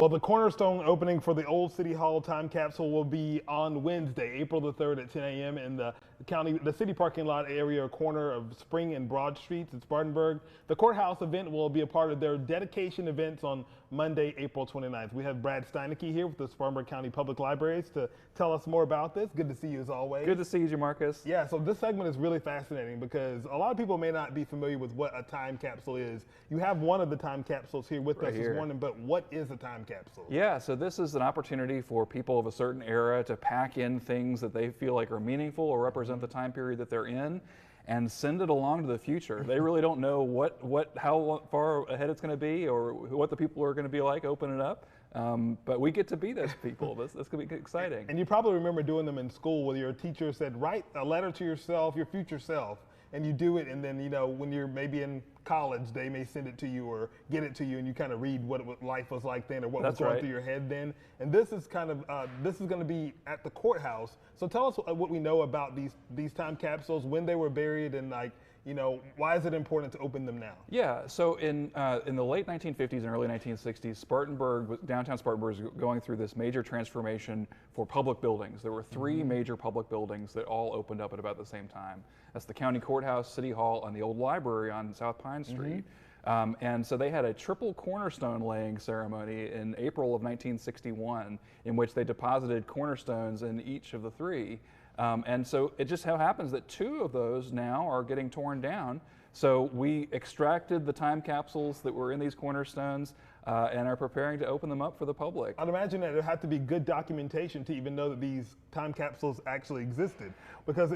Well, the Cornerstone opening for the old City Hall time capsule will be on Wednesday, April the 3rd at 10 a.m. in the city parking lot area corner of Spring and Broad Streets in Spartanburg. The courthouse event will be a part of their dedication events on Monday, April 29th. We have Brad Steinecke here with the Spartanburg County Public Libraries to tell us more about this. Good to see you as always. Good to see you, Jamarcus. Yeah, so this segment is really fascinating because a lot of people may not be familiar with what a time capsule is. You have one of the time capsules here with us this morning, but what is a time capsule? Yeah, so this is an opportunity for people of a certain era to pack in things that they feel like are meaningful or represent the time period that they're in and send it along to the future. They really don't know how far ahead it's going to be or what the people are going to be like. Open it up. But we get to be those people. That's going to be exciting. And you probably remember doing them in school where your teacher said, write a letter to yourself, your future self. And you do it, and then, you know, when you're maybe in college, they may send it to you or get it to you, and you kind of read what life was like then or what was going through your head then. And this is kind of, this is going to be at the courthouse. So tell us what we know about these time capsules, when they were buried, and like, you know, why is it important to open them now? Yeah, so in the late 1950s and early 1960s, downtown Spartanburg was going through this major transformation for public buildings. There were three major public buildings that all opened up at about the same time. That's the county courthouse, city hall, and the old library on South Pine Street. And so they had a triple cornerstone laying ceremony in April of 1961 in which they deposited cornerstones in each of the three. And so it just so happens that two of those now are getting torn down. So we extracted the time capsules that were in these cornerstones and are preparing to open them up for the public. I'd imagine that there had to be good documentation to even know that these time capsules actually existed. Because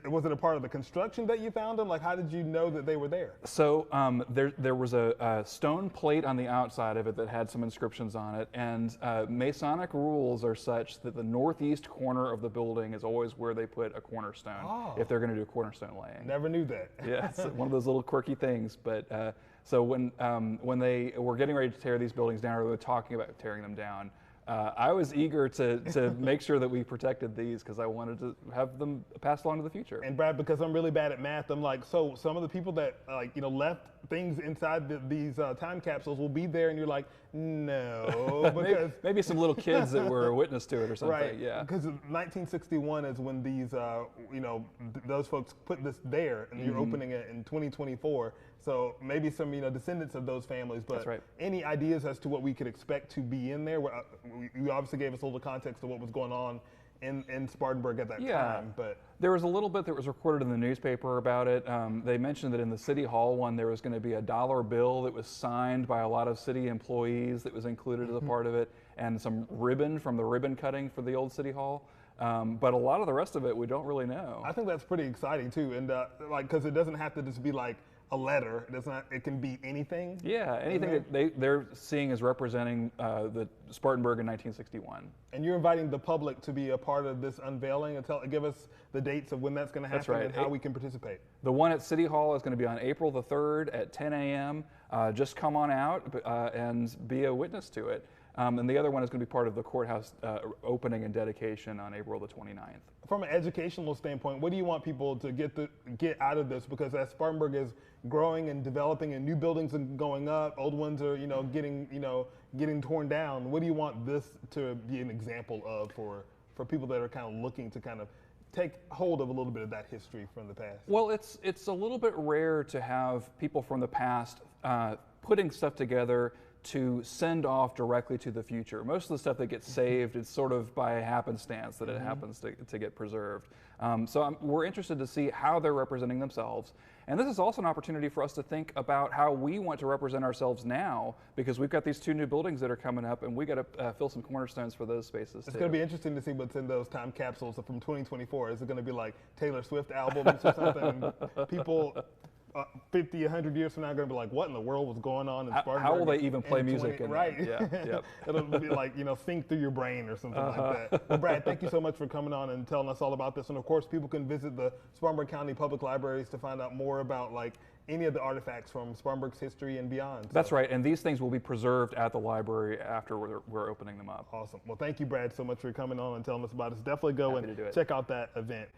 was it a part of the construction that you found them? Like, how did you know that they were there? So there was a stone plate on the outside of it that had some inscriptions on it, and Masonic rules are such that the northeast corner of the building is always where they put a cornerstone if they're going to do a cornerstone laying. Never knew that. Yeah, it's one of those little quirky things. But so when they were getting ready to tear these buildings down, or they were talking about tearing them down, I was eager to make sure that we protected these because I wanted to have them passed along to the future. And Brad, because I'm really bad at math, I'm like, so some of the people that left things inside these time capsules will be there, and you're like, no, because maybe some little kids that were a witness to it or something. Right. Yeah. Because 1961 is when these, those folks put this there, and you're opening it in 2024. So maybe some, descendants of those families. But that's right. Any ideas as to what we could expect to be in there? You obviously gave us a little context of what was going on in Spartanburg at that time, but there was a little bit that was recorded in the newspaper about it. They mentioned that in the City Hall one, there was going to be a dollar bill that was signed by a lot of city employees that was included as a part of it, and some ribbon from the ribbon cutting for the old City Hall. But a lot of the rest of it, we don't really know. I think that's pretty exciting too, and because it doesn't have to just be like a letter. It can be anything. Yeah, anything that they're seeing as representing the Spartanburg in 1961. And you're inviting the public to be a part of this unveiling and give us the dates of when that's going to happen. That's right. And how we can participate. The one at City Hall is going to be on April the 3rd at 10 a.m. Just come on out and be a witness to it. And the other one is going to be part of the courthouse opening and dedication on April the 29th. From an educational standpoint, what do you want people to get out of this? Because as Spartanburg is growing and developing, and new buildings are going up, old ones are getting torn down. What do you want this to be an example of for people that are kind of looking to kind of take hold of a little bit of that history from the past? Well, it's a little bit rare to have people from the past putting stuff together to send off directly to the future. Most of the stuff that gets saved is sort of by happenstance that it happens to get preserved. So we're interested to see how they're representing themselves. And this is also an opportunity for us to think about how we want to represent ourselves now, because we've got these two new buildings that are coming up, and we got to fill some cornerstones for those spaces It's going to be interesting to see what's in those time capsules from 2024. Is it going to be like Taylor Swift albums or something? And people 50, 100 years from now, going to be like, what in the world was going on in Spartanburg? How will they even play music? Right. Yeah. Yep. It'll be like, sync through your brain or something like that. Well, Brad, thank you so much for coming on and telling us all about this. And of course, people can visit the Spartanburg County Public Libraries to find out more about any of the artifacts from Spartanburg's history and beyond. That's right. And these things will be preserved at the library after we're opening them up. Awesome. Well, thank you, Brad, so much for coming on and telling us about it. Definitely go and check out that event.